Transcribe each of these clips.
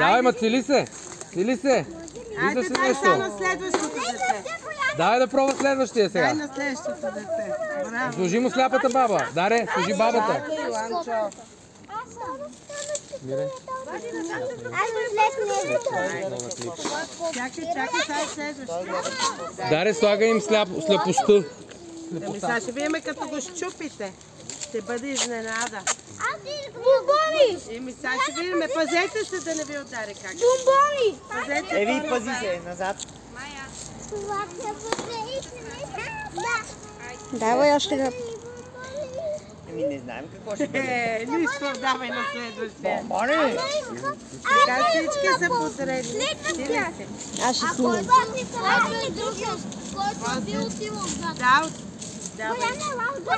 Давай, ма цели се. Цели се. Айде, дай сега на следващото дете. Давай да пробва следващия сега. Дай на следващото дете. Браво. Служи му сляпата баба. Даре, служи бабата. Чакай, сега следващото. Даре, слага им сляпостта. Ами сега ще видим като го щупите. Ще бъде изненада. Бомбони! Еми сега ще видим. Пазете се да не ви удари как. Бомбони! Пазете Еви, пази се, назад. Това ще бъде да. Давай още гръб. Еми не знаем какво ще бъде. Нищо, давай на следващия. Моля! Така всички са подредни. Аз ще снимам. Който е другия, който е бил отива отзад. Да,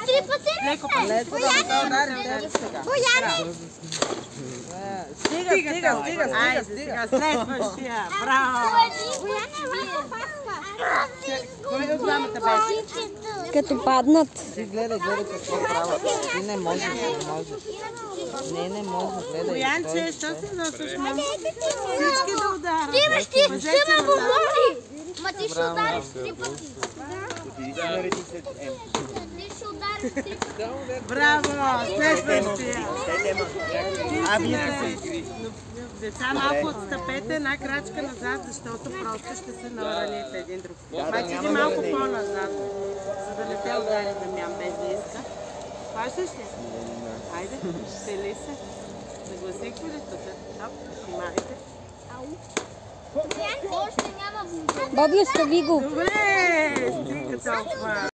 Три пъти леко ли? Бояне! Стига. Айде, сега следващия. Браво! Бояне, паска! Кой от двамата беше? Като паднат. Гледай какво правят. Ти не можеш. Не може, гледай. Боянче, що се носиш, мам? Всички да ударят. Ти ще ме бомбони! Ма ти ще удариш три пъти. Отиди си нареди след М. Ти ще удариш три пъти. Браво! Следващия. А, вие сте се. Деца, малко отстъпете една крачка назад, защото просто ще се нараните един друг. Обаче иди малко по-назад, за да не те удари Дамян без да иска. Хващаш ли? Айде, сели се. Съгласихте ли тук? Внимайте. Още няма бомбони. Боби, остави го. Добре, стига толкова.